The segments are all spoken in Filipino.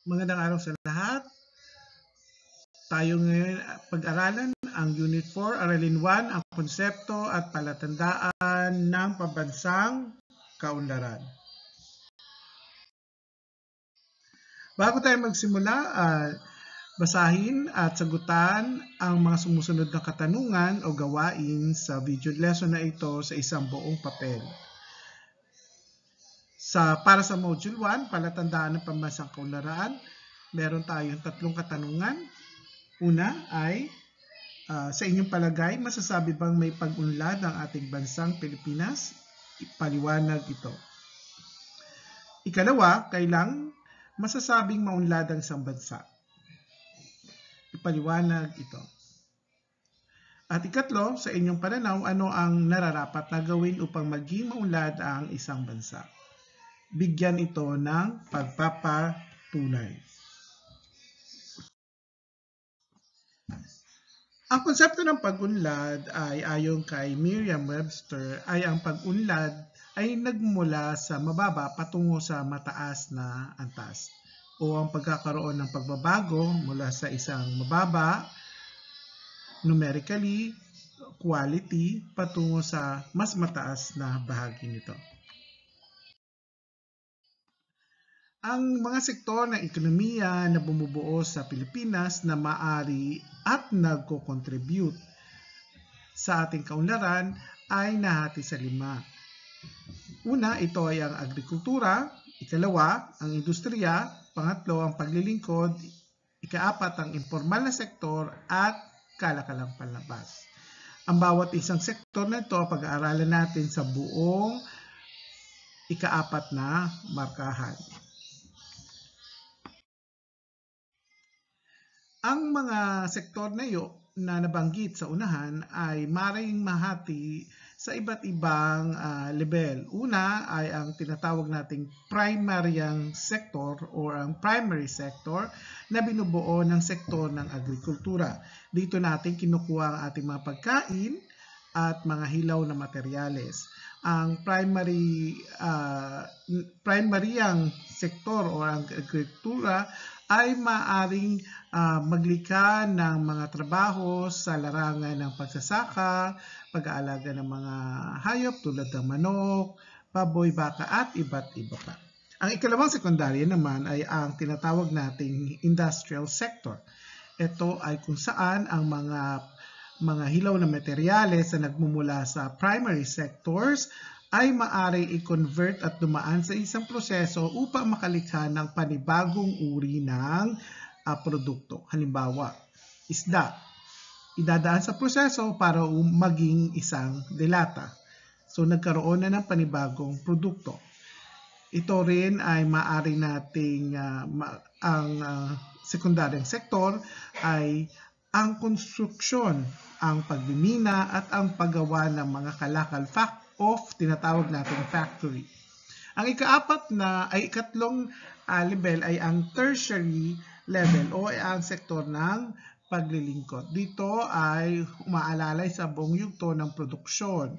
Magandang araw sa lahat. Tayo ngayon pag-aralan ang Unit 4, Aralin 1, ang konsepto at palatandaan ng pambansang kaunlaran. Bago tayo magsimula, basahin at sagutan ang mga sumusunod na katanungan o gawain sa video lesson na ito sa isang buong papel. Para sa Module 1, palatandaan ng pambansang kaunlaran, meron tayong 3 katanungan. Una ay, sa inyong palagay, masasabi bang may pag-unlad ang ating bansang Pilipinas? Ipaliwanag ito. Ikalawa, kailang masasabing maunlad ang isang bansa? Ipaliwanag ito. At ikatlo, sa inyong pananaw, ano ang nararapat na gawin upang maging maunlad ang isang bansa? Bigyan ito ng pagpapatunay. Ang konsepto ng pag-unlad ay ayon kay Merriam-Webster ay ang pag-unlad ay nagmula sa mababa patungo sa mataas na antas o ang pagkakaroon ng pagbabago mula sa isang mababa numerically quality patungo sa mas mataas na bahagi nito. Ang mga sektor ng ekonomiya na bumubuo sa Pilipinas na maaari at nagko-contribute sa ating kaunlaran ay nahati sa 5. Una, ito ay ang agrikultura. Ikalawa, ang industriya. Pangatlo, ang paglilingkod. Ikaapat, ang informal na sektor at kalakalang panlabas. Ang bawat isang sektor na ito pag-aaralan natin sa buong ikaapat na markahan. Ang mga sektor na nabanggit sa unahan ay maaaring mahati sa iba't ibang level. Una ay ang tinatawag nating primary sector or ang primary sector na binubuo ng sektor ng agrikultura. Dito natin kinukuha ang ating mga pagkain at mga hilaw na materyales. Ang primary sektor o ang agrikultura ay maaaring maglikha ng mga trabaho sa larangan ng pagsasaka, pag-aalaga ng mga hayop tulad ng manok, baboy, baka at iba't iba pa. Ang ikalawang sekundarya naman ay ang tinatawag nating industrial sector. Ito ay kung saan ang mga hilaw na materyales na nagmumula sa primary sectors ay maaari i-convert at dumaan sa isang proseso upang makalikha ng panibagong uri ng produkto. Halimbawa, isda. Idadaan sa proseso para maging isang delata. So, nagkaroon na ng panibagong produkto. Ito rin ay maaari nating ang sekundaryang sektor ay ang konstruksyon, ang pagmimina at ang paggawa ng mga kalakal tinatawag nating factory. Ang ikatlong level ay ang tertiary level o ang sektor ng paglilingkod. Dito ay umaalalay sa buong yugto ng produksyon.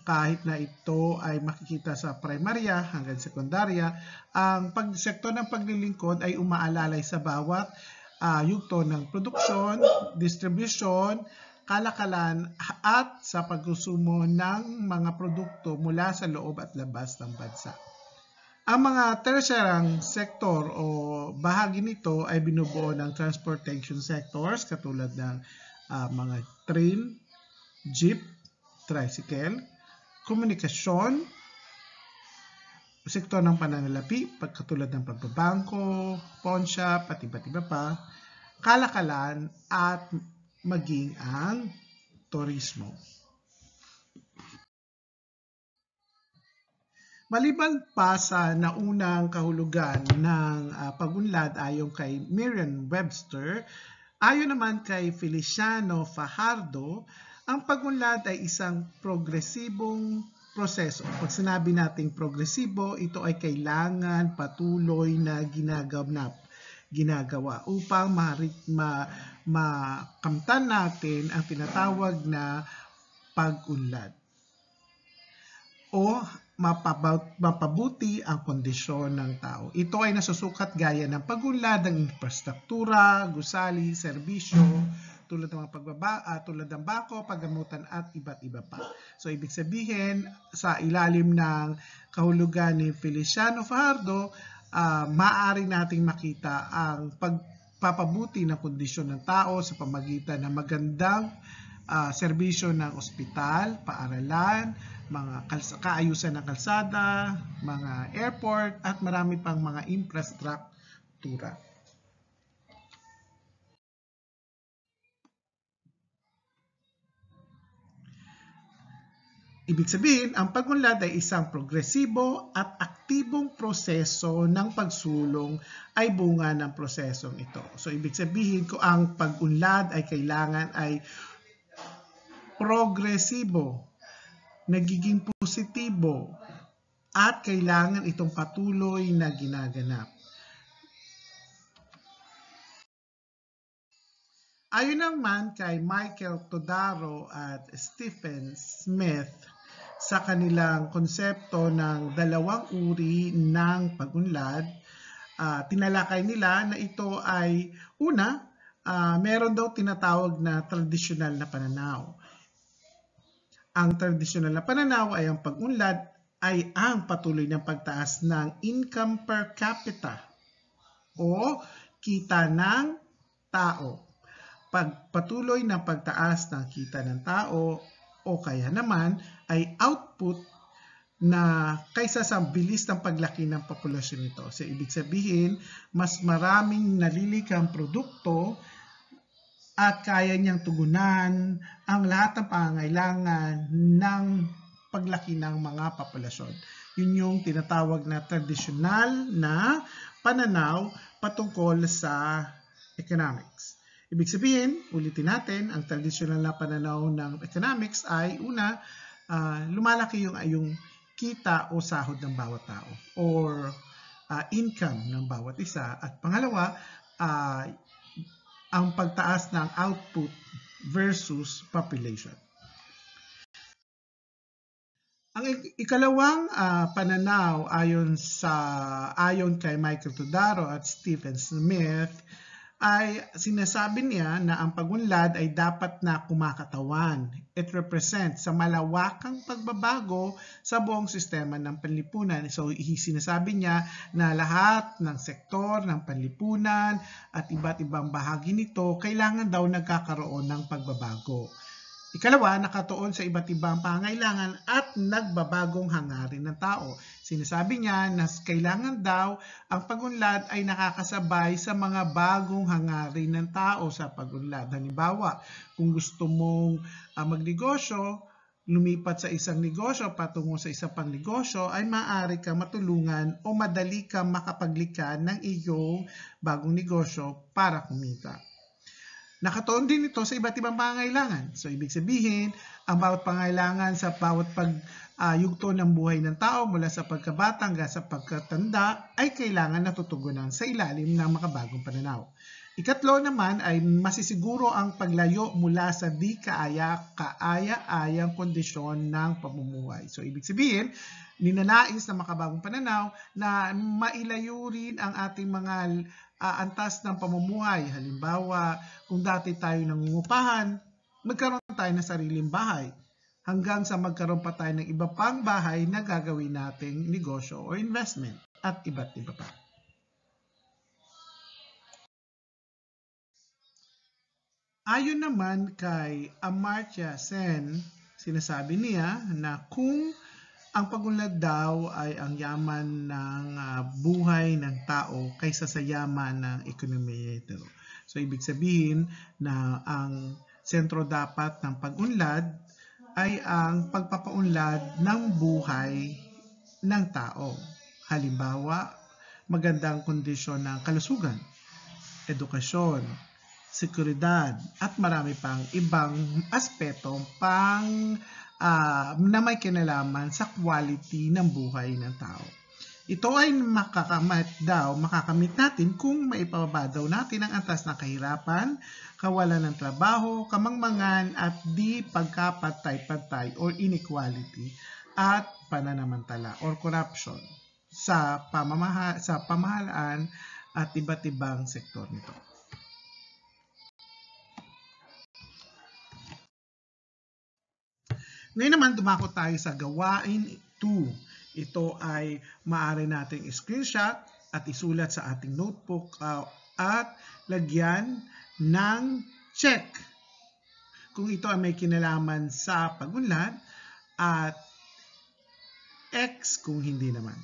Kahit na ito ay makikita sa primarya hanggang sekundarya, ang sektor ng paglilingkod ay umaalalay sa bawat yugto ng produksyon, distribution, kalakalan at sa pagkonsumo ng mga produkto mula sa loob at labas ng bansa. Ang mga tertiaryang sektor o bahagi nito ay binubuo ng transportation sectors katulad ng mga train, jeep, tricycle, komunikasyon, sektor ng pananalapi katulad ng pagbabangko, pawn shop at iba't iba pa, kalakalan at maging ang turismo. Maliban pa sa naunang kahulugan ng pag-unlad ayon kay Merriam-Webster, ayon naman kay Feliciano Fajardo, ang pag-unlad ay isang progresibong proseso. Pag sinabi nating progresibo, ito ay kailangan patuloy na ginagawa upang makamtan natin ang tinatawag na pag-unlad. O mapabuti ang kondisyon ng tao. Ito ay nasusukat gaya ng pagunlad ng infrastruktura, gusali, serbisyo, tulad ng bako, paggamutan at iba't iba pa. So ibig sabihin, sa ilalim ng kahulugan ni Feliciano Fajardo, maaari nating makita ang pagpapabuti ng kondisyon ng tao sa pamagitan ng magandang serbisyo ng ospital, paaralan, mga kaayusan ng kalsada, mga airport, at marami pang mga infrastruktura. Ibig sabihin, ang pagunlad ay isang progresibo at aktibong proseso ng pagsulong ay bunga ng prosesong ito. So, ibig sabihin ko ang pagunlad ay kailangan ay progresibo, nagiging positibo, at kailangan itong patuloy na ginaganap. Ayon naman kay Michael Todaro at Stephen Smith sa kanilang konsepto ng dalawang uri ng pagunlad, tinalakay nila na ito ay una, meron daw tinatawag na tradisyonal na pananaw. Ang tradisyonal na pananaw ay ang pagunlad ay ang patuloy ng pagtaas ng income per capita o kita ng tao. Pagpatuloy ng pagtaas ng kita ng tao o kaya naman ay output na kaysa sa bilis ng paglaki ng populasyon nito. So ibig sabihin, mas maraming nalilikang produkto at kaya niyang tugunan ang lahat ng pangangailangan ng paglaki ng mga populasyon. Yun yung tinatawag na tradisyonal na pananaw patungkol sa economics. Ibig sabihin, ulitin natin, ang tradisyonal na pananaw ng economics ay una, lumalaki yung kita o sahod ng bawat tao or income ng bawat isa. At pangalawa, ang pagtaas ng output versus population. Ang ikalawang pananaw ayon kay Michael Todaro at Stephen Smith ay sinasabi niya na ang pagunlad ay dapat na kumakatawan. It represents sa malawakang pagbabago sa buong sistema ng panlipunan. So sinasabi niya na lahat ng sektor ng panlipunan at iba't ibang bahagi nito kailangan daw nagkakaroon ng pagbabago. Ikalawa, nakatuon sa iba't ibang pangailangan at nagbabagong hangarin ng tao. Sinasabi niya na kailangan daw ang pagunlad ay nakakasabay sa mga bagong hangarin ng tao sa pagunlad. Halimbawa, kung gusto mong magnegosyo, lumipat sa isang negosyo patungo sa isa pang negosyo, ay maaari kang matulungan o madali kang makapaglikha ng iyong bagong negosyo para kumita. Nakatuon din ito sa iba't ibang pangangailangan. So, ibig sabihin, ang bawat pangangailangan sa bawat pagyugto ng buhay ng tao mula sa pagkabata hanggang sa pagkatanda ay kailangan natutugunan sa ilalim ng makabagong pananaw. Ikatlo naman ay masisiguro ang paglayo mula sa di kaaya-ayang kondisyon ng pamumuhay. So, ibig sabihin, ninanais na makabagong pananaw na mailayo rin ang ating mga antas ng pamumuhay. Halimbawa, kung dati tayo nangungupahan, magkaroon tayo ng sariling bahay hanggang sa magkaroon pa tayo ng iba pang bahay na gagawin nating negosyo o investment at iba't iba pa. Ayon naman kay Amartya Sen, sinasabi niya na kung ang pagunlad daw ay ang yaman ng buhay ng tao kaysa sa yaman ng ekonomiya ito. So, ibig sabihin na ang sentro dapat ng pagunlad ay ang pagpapaunlad ng buhay ng tao. Halimbawa, magandang kondisyon ng kalusugan, edukasyon, seguridad, at marami pang ibang aspeto na may kinalaman sa quality ng buhay ng tao. Ito ay makakamit natin kung maipababa daw natin ang antas ng kahirapan, kawalan ng trabaho, kamangmangan at di pagkapantay-pantay or inequality at pananamantala or corruption sa pamahalaan at iba't ibang sektor nito. Ngayon naman, dumako tayo sa gawain 2. Ito ay maaari nating screenshot at isulat sa ating notebook at lagyan ng check kung ito ay may kinalaman sa pag-unlad at X kung hindi naman.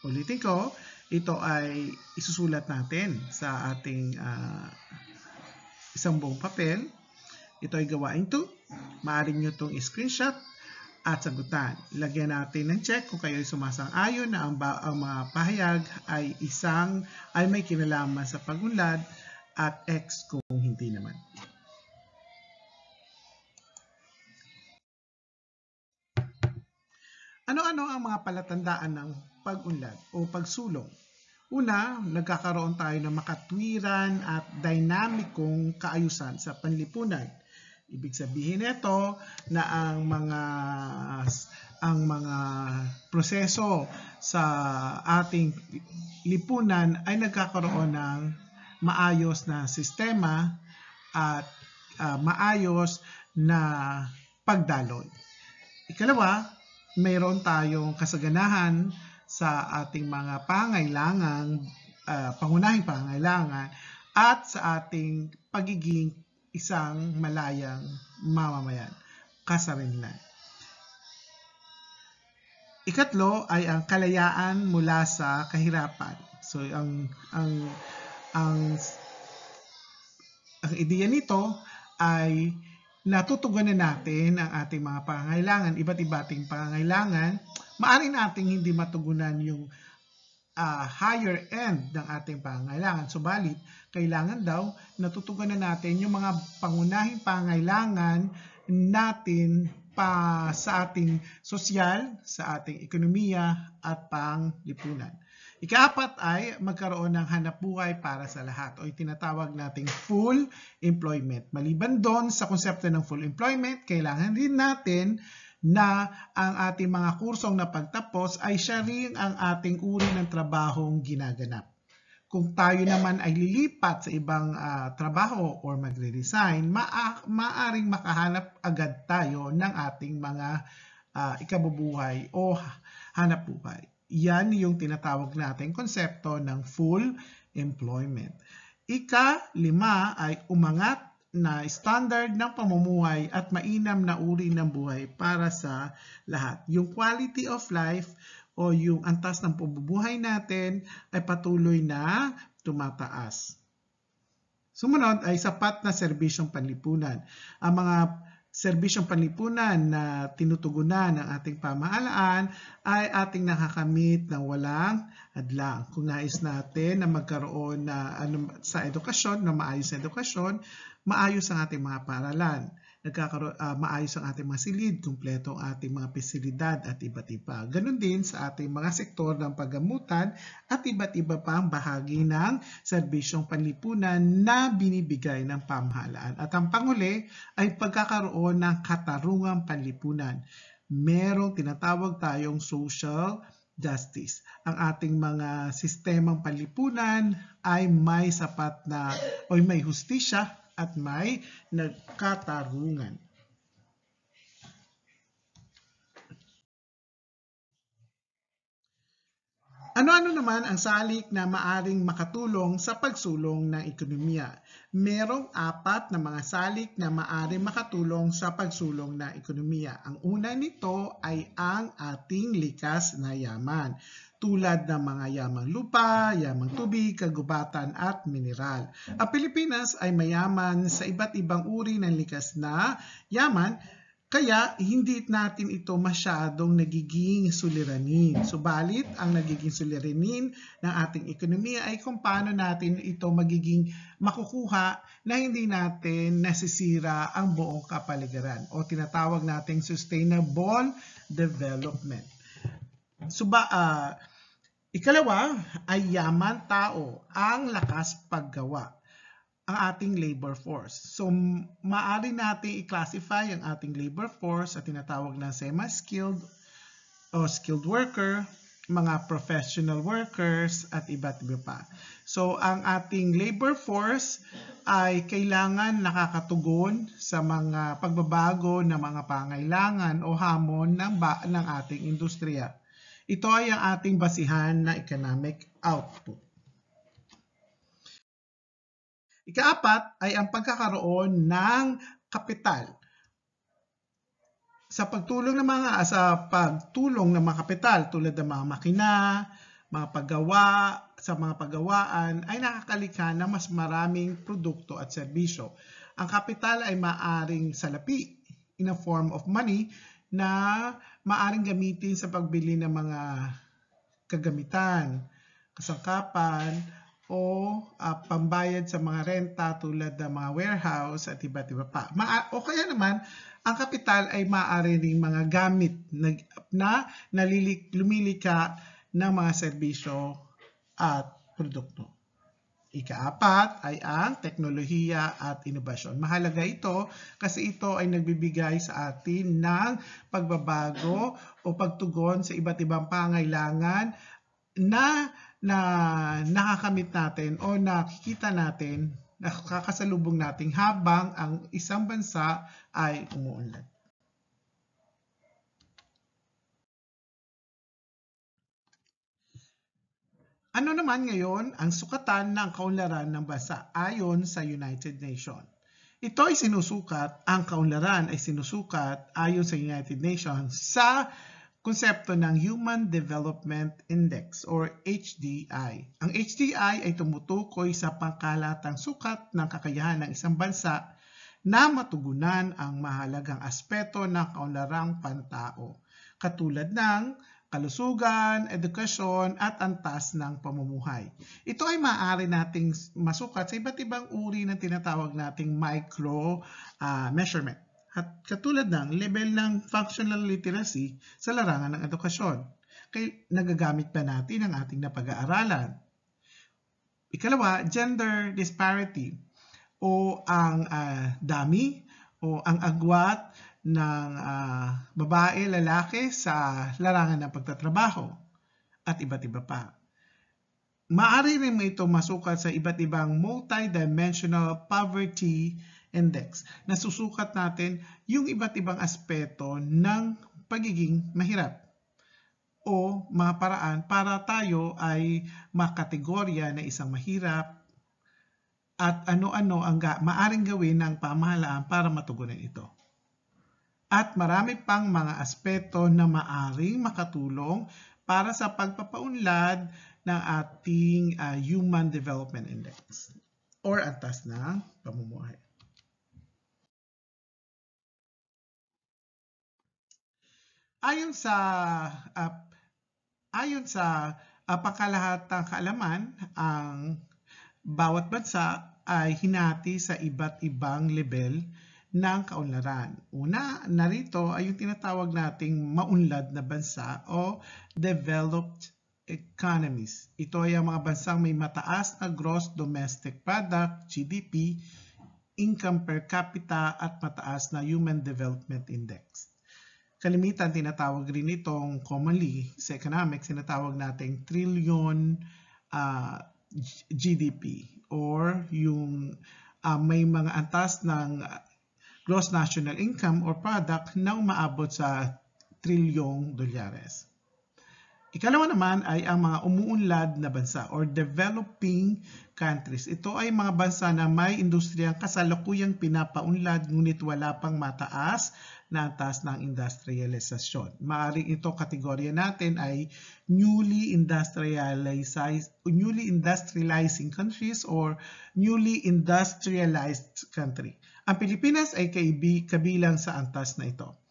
Ulitin ko, ito ay isusulat natin sa ating isang buong papel. Ito ay gawain 2. Maaari nyo itong screenshot at sagutan. Lagyan natin ng check kung kayo ay sumasang-ayon na ang mga pahayag ay may kinalaman sa pag-unlad at X kung hindi naman. Ano-ano ang mga palatandaan ng pag-unlad o pagsulong? Una, nagkakaroon tayo ng makatwiran at dinamikong kaayusan sa panlipunan. Ibig sabihin nito na ang mga proseso sa ating lipunan ay nagkakaroon ng maayos na sistema at maayos na pagdaloy. Ikalawa, mayroon tayong kasaganahan sa ating mga pangunahing pangangailangan at sa ating pagiging isang malayang mamamayan, kasarinlan. Ikatlo ay ang kalayaan mula sa kahirapan. So ang ideya nito ay natutugunan natin ang ating mga pangangailangan, iba't ibating pangangailangan. Maaari nating hindi matugunan yung higher end ng ating pangangailangan. Subalit, kailangan daw natutugunan natin yung mga pangunahing pangangailangan natin sa ating sosyal, sa ating ekonomiya at panglipunan. Ika-4 ay magkaroon ng hanapbuhay para sa lahat o tinatawag nating full employment. Maliban doon sa konsepto ng full employment, kailangan din natin na ang ating mga kursong napagtapos ay siya rin ang ating uri ng trabahong ginaganap. Kung tayo naman ay lilipat sa ibang trabaho or magre-resign, maaaring makahanap agad tayo ng ating mga ikabubuhay o hanapbuhay. Yan yung tinatawag nating konsepto ng full employment. Ika-5 ay umangat na standard ng pamumuhay at mainam na uri ng buhay para sa lahat. Yung quality of life o yung antas ng pamumuhay natin ay patuloy na tumataas. Sumunod ay sapat na serbisyong panlipunan. Ang mga serbisyong panlipunan na tinutugunan ng ating pamahalaan ay ating nakakamit ng walang hadlang. Kung nais natin na magkaroon sa edukasyon, na maayos na edukasyon, maayos ang ating mga paaralan. Maayos ang ating mga silid, kumpleto ang ating mga pasilidad at iba't iba. Ganon din sa ating mga sektor ng paggamutan at iba't iba pang bahagi ng serbisyong panlipunan na binibigay ng pamahalaan. At ang panghuli ay pagkakaroon ng katarungang panlipunan. Merong tinatawag tayong social justice. Ang ating mga sistemang panlipunan ay may sapat na o may hustisya at may nagkatarungan. Ano-ano naman ang salik na maaring makatulong sa pagsulong ng ekonomiya? Merong 4 na mga salik na maaring makatulong sa pagsulong ng ekonomiya. Ang una nito ay ang ating likas na yaman, tulad ng mga yamang lupa, yamang tubig, kagubatan at mineral. Ang Pilipinas ay mayaman sa iba't ibang uri ng likas na yaman, kaya hindi natin ito masyadong nagiging suliranin. Subalit, ang nagiging suliranin ng ating ekonomiya ay kung paano natin ito magiging makukuha na hindi natin nasisira ang buong kapaligiran o tinatawag nating sustainable development. Ikalawa ay yaman tao, ang lakas paggawa, ang ating labor force. So, maaari natin i-classify ang ating labor force at tinatawag na semi-skilled, o skilled worker, mga professional workers, at iba't iba pa. So, ang ating labor force ay kailangan nakakatugon sa mga pagbabago ng mga pangailangan o hamon ng ating industriya. Ito ay ang ating basihan na economic output. Ikaapat ay ang pagkakaroon ng kapital. Sa pagtulong ng mga kapital tulad ng mga makina, mga sa mga paggawaan ay nakakalikha ng mas maraming produkto at serbisyo. Ang kapital ay maaring salapi in a form of money na maaring gamitin sa pagbili ng mga kagamitan, kasangkapan, o pambayad sa mga renta tulad ng mga warehouse at iba't iba pa. O kaya naman, ang kapital ay maaari ring mga gamit na lumilika ng mga serbisyo at produkto. Ikaapat ay ang teknolohiya at inobasyon. Mahalaga ito kasi ito ay nagbibigay sa atin ng pagbabago o pagtugon sa iba't ibang pangailangan na nakakamit natin o nakikita natin, nakakasalubong natin habang ang isang bansa ay umuunlad. Ano naman ngayon ang sukatan ng kaunlaran ng bansa ayon sa United Nations? Ito ay ang kaunlaran ay sinusukat ayon sa United Nations sa konsepto ng Human Development Index or HDI. Ang HDI ay tumutukoy sa pangkalatang sukat ng kakayahan ng isang bansa na matugunan ang mahalagang aspeto ng kaunlarang pantao, katulad ng kalusugan, edukasyon, at antas ng pamumuhay. Ito ay maaari nating masukat sa iba't ibang uri ng tinatawag nating micro measurement. At katulad ng level ng functional literacy sa larangan ng edukasyon. Nagagamit pa natin ang ating napag-aaralan. Ikalawa, gender disparity o ang dami o ang agwat ng babae, lalaki sa larangan ng pagtatrabaho at iba't iba pa. Maaari rin ito masukat sa iba't ibang multidimensional poverty index. Nasusukat natin yung iba't ibang aspeto ng pagiging mahirap o mga paraan para tayo ay makategorya na isang mahirap at ano-ano ang maaring gawin ng pamahalaan para matugunan ito. At marami pang mga aspeto na maaring makatulong para sa pagpapaunlad ng ating Human Development Index or antas ng pamumuhay. Ayon sa pangkalahatang kaalaman, ang bawat bansa ay hinati sa iba't ibang level ng kaunlaran. Una, narito ay yung tinatawag nating maunlad na bansa o developed economies. Ito ay ang mga bansang may mataas na gross domestic product, GDP, income per capita at mataas na Human Development Index. Kalimitan tinatawag rin itong commonly sa economics, tinatawag nating trillion GDP or yung may mga antas ng gross national income or product na umaabot sa trilyong dolyares. Ikalawa naman ay ang mga umuunlad na bansa or developing countries. Ito ay mga bansa na may industriyang kasalukuyang pinapaunlad ngunit wala pang mataas na antas ng industrialisasyon. Maaring ito kategorya natin ay newly industrializing countries or newly industrialized country. Ang Pilipinas ay kabilang sa antas na ito.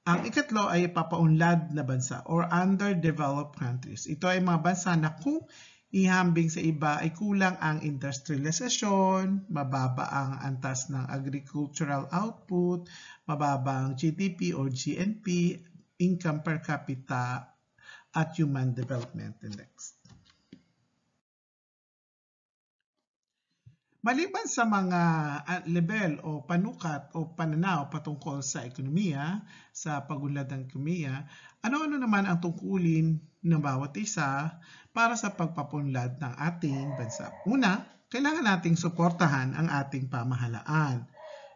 Ang ikatlo ay papaunlad na bansa or underdeveloped countries. Ito ay mga bansa na kung ihambing sa iba ay kulang ang industrialisasyon, mababa ang antas ng agricultural output, mababa ang GDP or GNP, income per capita, at Human Development Index. Maliban sa mga level o panukat o pananaw patungkol sa ekonomiya, sa pagunlad ng ekonomiya, ano-ano naman ang tungkulin ng bawat isa para sa pagpapunlad ng ating bansa? Una, kailangan nating suportahan ang ating pamahalaan.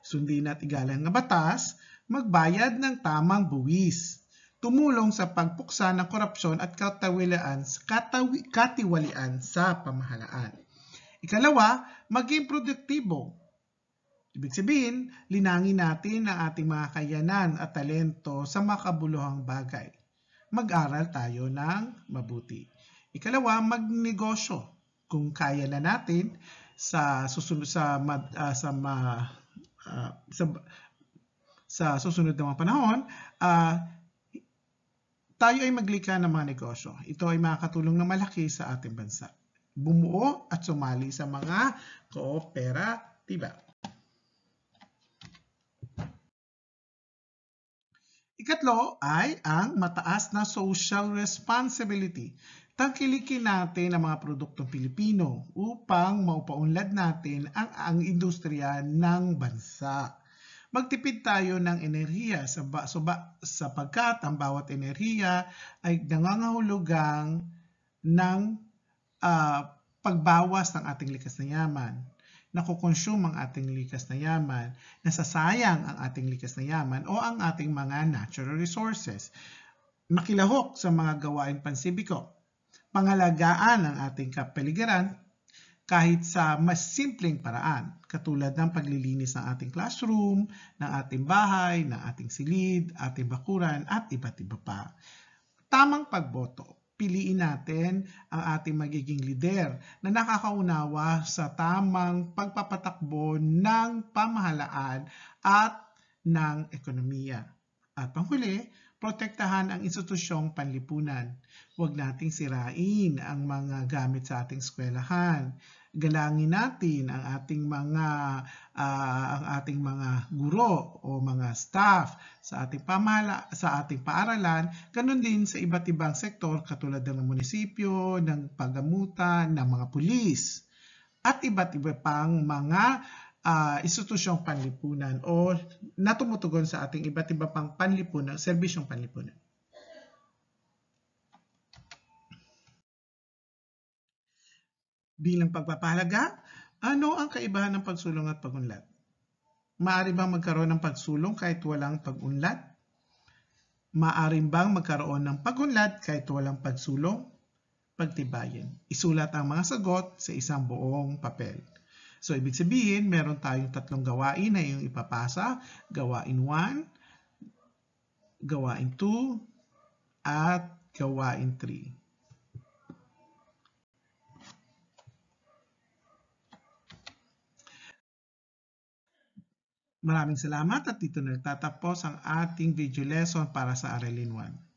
Sundin at igalang ng batas, magbayad ng tamang buwis, tumulong sa pagpuksa ng korupsyon at katiwalian sa pamahalaan. Ikalawa, maging produktibo. Ibig sabihin, linangin natin ang ating mga kakayanan at talento sa makabuluhang bagay. Mag-aral tayo ng mabuti. Ikalawa, magnegosyo. Kung kaya na natin sa susunod sa susunod na mga panahon, tayo ay maglikha ng mga negosyo. Ito ay makakatulong na malaki sa ating bansa. Bumuo at sumali sa mga kooperatiba. Ikatlo ay ang mataas na social responsibility. Tangkilikin natin ang mga produktong Pilipino upang maupaunlad natin ang industriya ng bansa. Magtipid tayo ng enerhiya sapagkat ang bawat enerhiya ay nangangahulugang ng pagbawas ng ating likas na yaman. Nakukonsume ang ating likas na yaman, nasasayang ang ating likas na yaman o ang ating mga natural resources. Makilahok sa mga gawain pansibiko. Pangalagaan ang ating kapaligiran kahit sa mas simpleng paraan, katulad ng paglilinis ng ating classroom, ng ating bahay, ng ating silid, ating bakuran, at iba't iba pa. Tamang pagboto. Piliin natin ang ating magiging lider na nakakaunawa sa tamang pagpapatakbo ng pamahalaan at ng ekonomiya. At panghuli, protektahan ang institusyong panlipunan. Huwag nating sirain ang mga gamit sa ating eskwelahan. Galangin natin ang ating mga guro o mga staff sa ating paaralan, ganun din sa iba't ibang sektor katulad ng munisipyo, ng paggamutan, ng mga pulis, at iba't iba pang mga institusyong panlipunan o natumutugon sa ating iba't iba pang panlipunan, serbisyong panlipunan. Bilang pagpapahalaga, ano ang kaibahan ng pagsulong at pagunlad? Maaari bang magkaroon ng pagsulong kahit walang pag-unlad? Maaari bang magkaroon ng pagunlad kahit walang pagsulong? Pagtibayin. Isulat ang mga sagot sa isang buong papel. So, ibig sabihin, meron tayong tatlong gawain na iyong ipapasa. Gawain 1, gawain 2, at gawain 3. Maraming salamat at dito na nagtatapos ang ating video lesson para sa Aralin 1.